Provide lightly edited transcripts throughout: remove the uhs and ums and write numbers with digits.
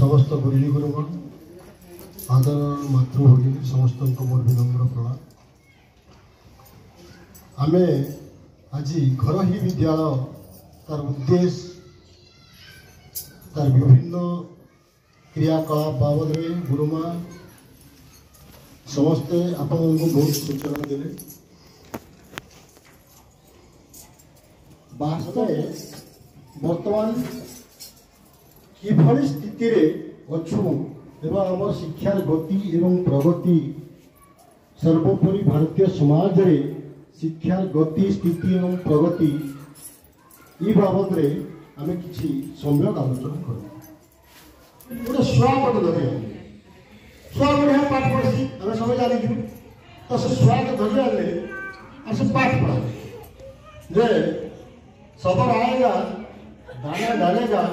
समस्त गुरुजी गुरुगण आदर मातृभगिनी समस्त मोर विनम्र प्रणाम। आमे आज घर ही विद्यालय तार उद्देश्य तार विभिन्न क्रियाकलाप बाबद गुरुमा समस्ते आपण बहुत सूचना देले। वास्तव बर्तमान किभली स्थिति रे अच्छु एवं आम शिक्षार गति एवं प्रगति सर्वोपरि भारतीय समाज रे शिक्षार गति स्थिति एवं प्रगति ई बाबद रे आमे किछि सम्यक आलोचना करू। गोटे छुआ पटे धरे छुआ बढ़िया पाठ पढ़ी आम सब जानी तो से छुआ के धरी आने और से पाठ पढ़ा जे सबर आएगा दाना डालेगा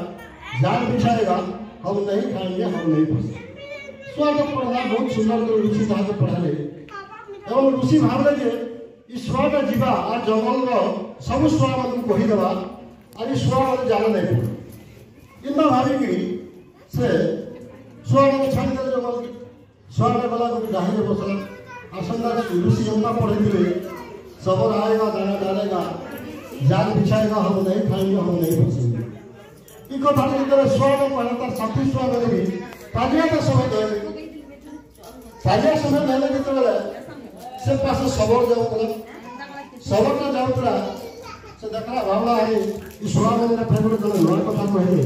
जाल बिछाएगा हम नहीं खाएंगे हम नहीं फंसे। छुआ पढ़ा बहुत सुंदर तो ऋषि साहब पढ़ाले एवं ऋषि भावले जे ई छुआटा जीवा आ जंगल सब छुआ मान को कहीदेवा और छुआ मैंने जाल नहीं पड़े इतना भाविकी से छुआ को छाड़ीदे जंगल की छुआटा गला गोटे डाही बसला आसंदा ऋषि जंगला पढ़े सबर आएगा दाना डालेगा जाल बिछाएगा हम नहीं खाएंगे हम नहीं फंसेंगे। ई कथा जो छुआ पढ़ा तार साथी छुआ मैंने भी पालिया समय धरले पालिया समय धरले जिते से पास सबर जाऊला सबर जाऊला से देखला भावला अरे ई छुआ मैंने फेवरेट जन नया कथा कहले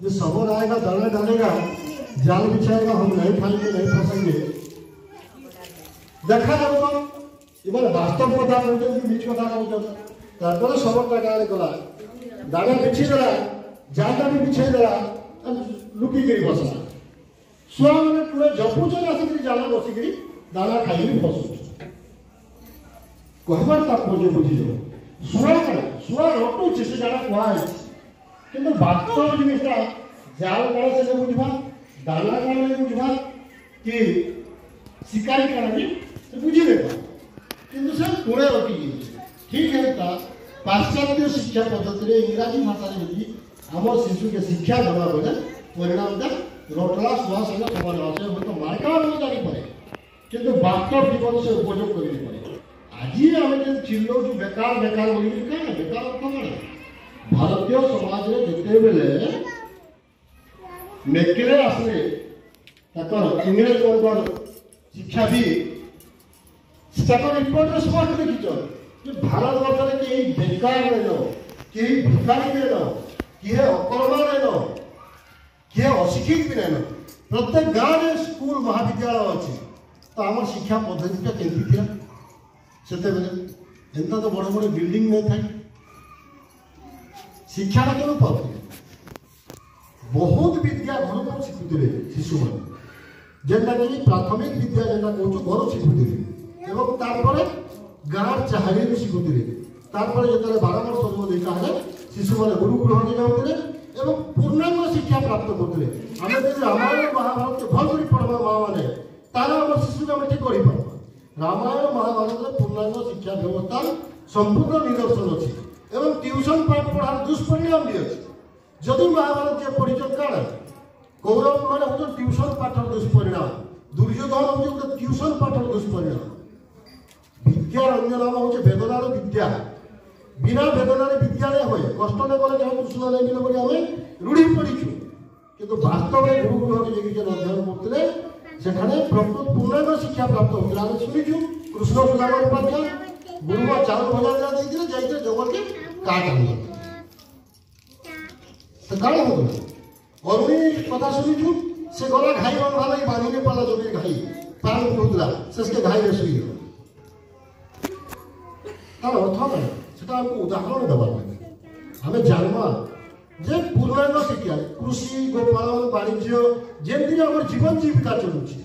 जे सबर आएगा दाना डालेगा जाल बिछाएगा हम नहीं खाएंगे नहीं फंसेंगे। देखा जाऊ तो इबार वास्तव कथा कहते कि मिछ कथा कहते तारपर सबरटा गाँव गला दाना बिछी देला जालटा भी बिछाई देला लुकिक बसला छुआ मैंने पूरे जपुचन आसिक जाल बसिक दाना खाई फसु कहबार तात्पर्य बुझी छुआ कण छुआ रटुचे से जाना कहुई कि वास्तव जिनटा जाल कण से बुझा दाना कण नहीं बुझा कि शिकारी कण भी बुझे कि से पुणे रटि ठीक है पाश्चात्य शिक्षा पद्धति इंग्राजी भाषा यदि आम शिशु के शिक्षा देवा बेले परिणाम रटला छुआ संगे समान आसे तो मार्का जानी पाए किंतु वास्तव जीवन से उपयोग कर आज आम जो चिल्लौ बेकार बेकार बोली क्या बेकार अर्थ कौन भारतीय समाज में जिते बेले मेकिले आसले इंग्रेज शिक्षा भी रिपोर्ट स्पष्ट देखी भारत वर्ष में कहीं बेकार नहीं कहीं भिखारी नहीं किए अकर्मा नहीं किए अशिक्षित भी नहीं प्रत्येक गाँव में स्कूल महाविद्यालय अच्छे तो आम शिक्षा पद्धति केमती थी से एंता तो बड़े बड़े बिल्डिंग नहीं था शिक्षा क्यों पाते बहुत विद्या घर पर शिखुले शिशु मैंने जेनटा कि प्राथमिक विद्या जेनटा कहूँ घर शिखुले एवं तारपर गाँव चाहे भी शिखुले तारपर जो 12 वर्ष देखा शिशु मैंने गुरुकुल जाते एवं पूर्णांग शिक्षा प्राप्त करते आम जब रामायण महाभारत के भल कर पढ़वा माँ मैंने तार आम शिशु को ठीक कर रामायण महाभारत में पूर्णांग शिक्षा व्यवस्था संपूर्ण निदर्शन अच्छी एवं ट्यूशन पाठ पढ़ार दुष्परिणाम भी अच्छे जदि महाभारत जे पढ़ी क्या कौरव मैंने हूँ ट्यूशन पाठर दुष्परिणाम दुर्योधन हूँ गोटे ट्यूशन पाठर दुष्परिणाम विद्यार अन्य नाम हूँ वेदनार विद्या बिना वेदनार विद्यालय हुए कष्ट नहीं गले जहाँ कृष्ण नहीं मिले बोली आम रूढ़ी पड़ीचु किंतु वास्तव में गुरुकुल अध्ययन करते सेठाने प्रकृत पूर्णांग शिक्षा प्राप्त होता है शुणीचु कृष्ण सुदामा उपाध्याय गुरुमा चावल भजा देते जाइए जंगल के काट तो कौन हो अरुणी कथा शुणीचु से गला घाई मन भाला बांधी ने पाला जमी घाई पान उठुला से घाई में शुई तार अर्थ ना सेटा उदाहरण देवा आम जानवा जे पूर्णांग शिक्षा कृषि गोपालन वाणिज्य जमी आम जीवन जीविका चलुची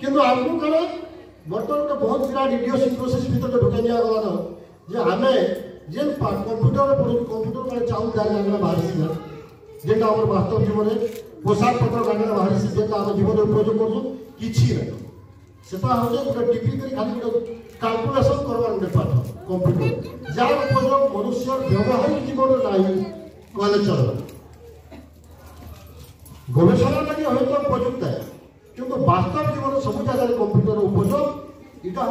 किंतु आमको कौन बर्तमान बहुत विराट इडियोसिस प्रोसेस भीतर ढुकाई दिगला जे आम जेन कंप्यूटर पढ़ू कंप्यूटर मैंने चाउल दाल मागना बाहर जेटा आम वास्तव जीवन में पोशाक पत्र मागना बाहर जेटा आम जीवन उपयोग कर सेटा हूँ गोटे टिपी कर खाली गोटे कैलकुलेशन करवार गोटे पाठ कंप्यूटर जार उपयोग मनुष्य व्यवहारिक जीवन ना कहले चल गवेषणा लगे हयतो उपयुक्त है, किंतु वास्तव जीवन सब जगह कंप्यूटर उपयोग इटा